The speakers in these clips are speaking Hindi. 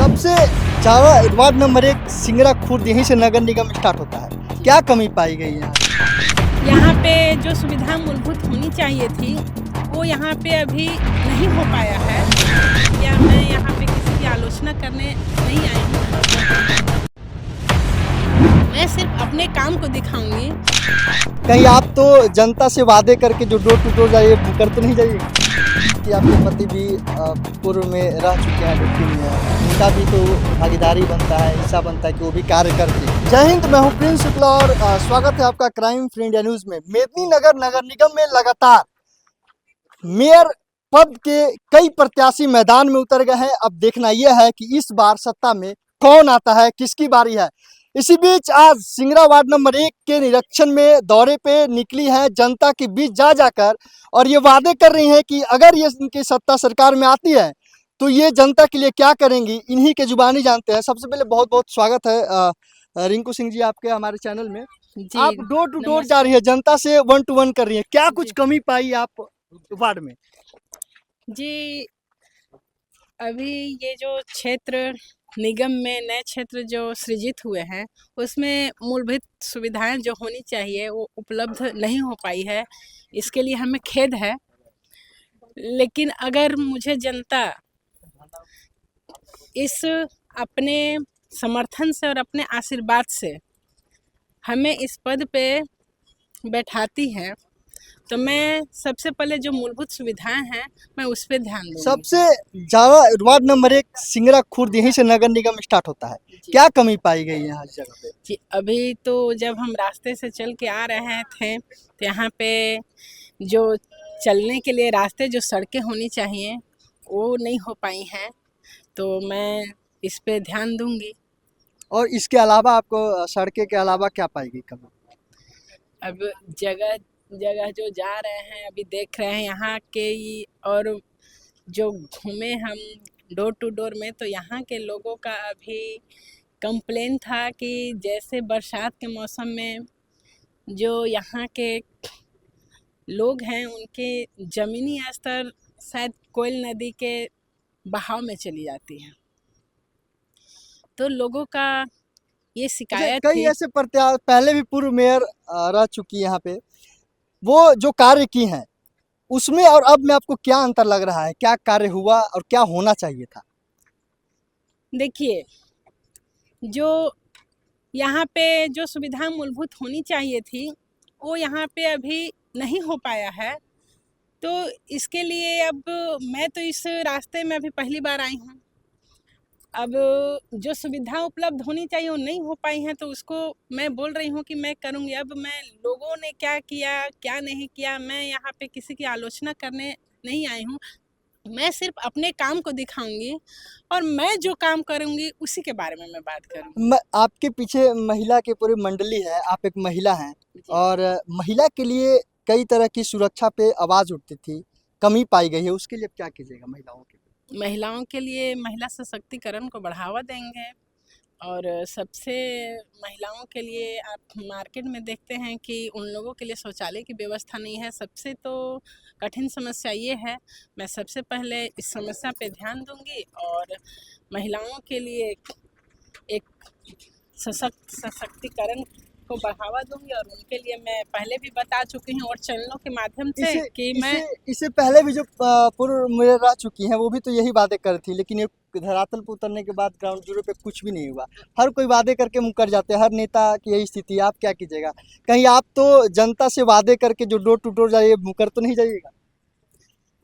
सबसे ज़्यादा वार्ड नंबर 1 सिंगरा खुर्द, यहीं से नगर निगम स्टार्ट होता है। क्या कमी पाई गई यहाँ? यहाँ पे जो सुविधा मूलभूत होनी चाहिए थी वो यहाँ पे अभी नहीं हो पाया है। या मैं यहाँ पे किसी की आलोचना करने नहीं आई हूँ, मैं सिर्फ अपने काम को दिखाऊंगी। कहीं आप तो जनता से वादे करके जो डोर टू डोर जाइए वो कर तो नहीं जाइए कि आपके पति भी पूर्व में रह चुके हैं डिप्टी में, उनका भी तो भागीदारी बनता है, हिस्सा बनता है कि वो भी कार्य करते हैं। जय हिंद, मैं हूँ प्रिंस शुक्ला और स्वागत है आपका क्राइम फ्री इंडिया न्यूज़ में। मेदिनीनगर नगर निगम में लगातार मेयर पद के कई प्रत्याशी मैदान में उतर गए हैं। अब देखना यह है कि इस बार सत्ता में कौन आता है, किसकी बारी है। इसी बीच आज सिंगरा वार्ड नंबर 1 के निरीक्षण में दौरे पे निकली है जनता के बीच जा जाकर, और ये वादे कर रही हैं कि अगर ये इनकी सत्ता सरकार में आती है तो ये जनता के लिए क्या करेंगी, इन्हीं के जुबानी जानते हैं। सबसे पहले बहुत बहुत स्वागत है रिंकू सिंह जी आपके हमारे चैनल में। जी, आप डोर टू डोर जा रही है, जनता से 1 to 1 कर रही है, क्या कुछ कमी पाई आप वार्ड में? जी, अभी ये जो क्षेत्र निगम में नए क्षेत्र जो सृजित हुए हैं उसमें मूलभूत सुविधाएं जो होनी चाहिए वो उपलब्ध नहीं हो पाई है। इसके लिए हमें खेद है। लेकिन अगर मुझे जनता इस अपने समर्थन से और अपने आशीर्वाद से हमें इस पद पे बैठाती है तो मैं सबसे पहले जो मूलभूत सुविधाएं हैं मैं उस पर ध्यान दूंगी। सबसे ज़्यादा वार्ड नंबर 1 सिंगरा खुर्द, यहीं से नगर निगम स्टार्ट होता है। क्या कमी पाई गई यहाँ इस जगह पे? जी, अभी तो जब हम रास्ते से चल के आ रहे थे तो यहाँ पे जो चलने के लिए रास्ते जो सड़कें होनी चाहिए वो नहीं हो पाई हैं, तो मैं इस पे ध्यान दूंगी। और इसके अलावा आपको सड़कें के अलावा क्या पाएगी कमी? अब जगह जगह जो जा रहे हैं अभी देख रहे हैं यहाँ के और जो घूमे हम डोर टू डोर में तो यहाँ के लोगों का अभी कंप्लेन था कि जैसे बरसात के मौसम में जो यहाँ के लोग हैं उनके ज़मीनी स्तर शायद कोयल नदी के बहाव में चली जाती है, तो लोगों का ये शिकायत कई थी। ऐसे पहले भी पूर्व मेयर रह चुकी है यहाँ पे, वो जो कार्य की हैं उसमें और अब में आपको क्या अंतर लग रहा है? क्या कार्य हुआ और क्या होना चाहिए था? देखिए, जो यहाँ पे जो सुविधा मूलभूत होनी चाहिए थी वो यहाँ पे अभी नहीं हो पाया है, तो इसके लिए अब मैं तो इस रास्ते में अभी पहली बार आई हूँ। अब जो सुविधा उपलब्ध होनी चाहिए वो नहीं हो पाई हैं तो उसको मैं बोल रही हूँ कि मैं करूँगी। अब मैं लोगों ने क्या किया क्या नहीं किया, मैं यहाँ पे किसी की आलोचना करने नहीं आई हूँ, मैं सिर्फ अपने काम को दिखाऊंगी और मैं जो काम करूंगी उसी के बारे में मैं बात करूंगी। आपके पीछे महिला की पूरी मंडली है, आप एक महिला हैं और महिला के लिए कई तरह की सुरक्षा पे आवाज़ उठती थी, कमी पाई गई है, उसके लिए क्या कीजिएगा महिलाओं के लिए? महिलाओं के लिए महिला सशक्तिकरण को बढ़ावा देंगे और सबसे महिलाओं के लिए आप मार्केट में देखते हैं कि उन लोगों के लिए शौचालय की व्यवस्था नहीं है। सबसे तो कठिन समस्या ये है, मैं सबसे पहले इस समस्या पे ध्यान दूंगी और महिलाओं के लिए एक सशक्तिकरण को बढ़ावा दूंगी और उनके लिए मैं पहले भी बता चुकी हूँ और चैनलों के माध्यम से कि मैं इससे पहले भी जो पूर्व मेयर रह चुकी हैं वो भी तो यही वादे कर थी, लेकिन ये धरातल पर उतरने के बाद ग्राउंड जीरो पे कुछ भी नहीं हुआ। हर कोई वादे करके मुकर जाते हैं, हर नेता की यही स्थिति है। आप क्या कीजिएगा? कहीं आप तो जनता से वादे करके जो डोर टू डोर जाइए मुकर तो नहीं जाइएगा?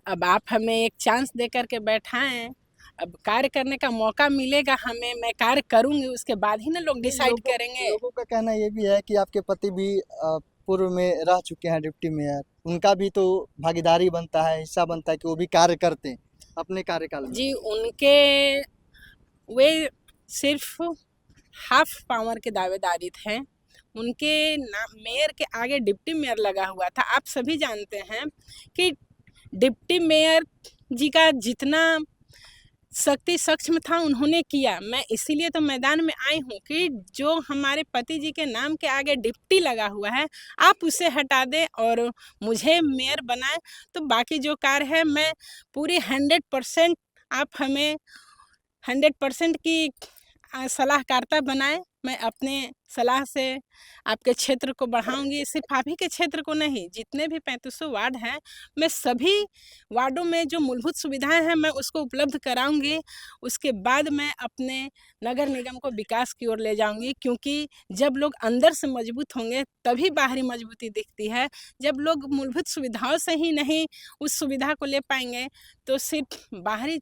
अब आप हमें एक चांस दे करके बैठाएं, अब कार्य करने का मौका मिलेगा हमें, मैं कार्य करूंगी, उसके बाद ही ना लोग डिसाइड करेंगे। लोगों का कहना ये भी है कि आपके पति भी पूर्व में रह चुके हैं डिप्टी मेयर, उनका भी तो भागीदारी बनता है, हिस्सा बनता है कि वो भी कार्य करते हैं अपने कार्यकाल में। जी, उनके वे सिर्फ हाफ पावर के दावेदारी थे, उनके मेयर के आगे डिप्टी मेयर लगा हुआ था। आप सभी जानते हैं कि डिप्टी मेयर जी का जितना शक्ति सक्षम था उन्होंने किया। मैं इसीलिए तो मैदान में आई हूँ कि जो हमारे पति जी के नाम के आगे डिप्टी लगा हुआ है आप उसे हटा दें और मुझे मेयर बनाएं, तो बाकी जो कार्य है मैं पूरी 100% आप हमें 100% की सलाहकारता बनाए। मैं अपने सलाह से आपके क्षेत्र को बढ़ाऊंगी। सिर्फ आप ही के क्षेत्र को नहीं, जितने भी 3500 वार्ड हैं, मैं सभी वार्डों में जो मूलभूत सुविधाएं हैं मैं उसको उपलब्ध कराऊंगी। उसके बाद मैं अपने नगर निगम को विकास की ओर ले जाऊंगी, क्योंकि जब लोग अंदर से मजबूत होंगे तभी बाहरी मजबूती दिखती है। जब लोग मूलभूत सुविधाओं से ही नहीं उस सुविधा को ले पाएंगे तो सिर्फ बाहरी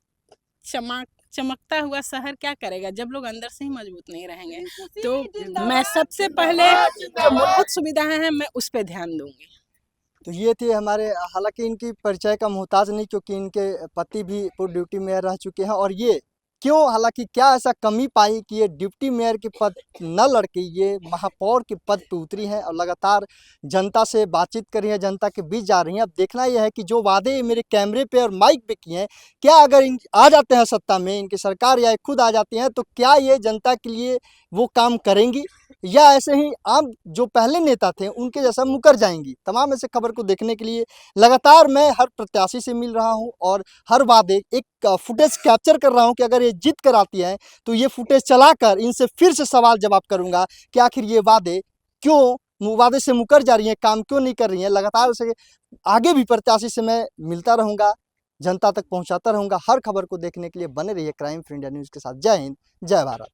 चमकता हुआ शहर क्या करेगा जब लोग अंदर से ही मजबूत नहीं रहेंगे। तो मैं सबसे पहले जो मूलभूत सुविधाएं हैं मैं उस पर ध्यान दूंगी। तो ये थे हमारे, हालांकि इनकी परिचय का मोहताज नहीं, क्योंकि इनके पति भी पूर्व डिप्टी मेयर रह चुके हैं। और ये क्यों, हालांकि क्या ऐसा कमी पाई कि ये डिप्टी मेयर के पद न लड़के ये महापौर के पद पे उतरी हैं और लगातार जनता से बातचीत कर रही हैं, जनता के बीच जा रही हैं। अब देखना यह है कि जो वादे ये मेरे कैमरे पे और माइक पे किए हैं, क्या अगर इन आ जाते हैं सत्ता में, इनकी सरकार या खुद आ जाती हैं, तो क्या ये जनता के लिए वो काम करेंगी या ऐसे ही आम जो पहले नेता थे उनके जैसा मुकर जाएंगी। तमाम ऐसे खबर को देखने के लिए लगातार मैं हर प्रत्याशी से मिल रहा हूं और हर वादे एक फुटेज कैप्चर कर रहा हूं कि अगर ये जीत कर आती है तो ये फुटेज चलाकर इनसे फिर से सवाल जवाब करूंगा कि आखिर ये वादे क्यों वादे से मुकर जा रही हैं, काम क्यों नहीं कर रही हैं। लगातार से आगे भी प्रत्याशी से मैं मिलता रहूंगा, जनता तक पहुंचाता रहूंगा। हर खबर को देखने के लिए बने रहिए क्राइम फ्री इंडिया न्यूज़ के साथ। जय हिंद, जय भारत।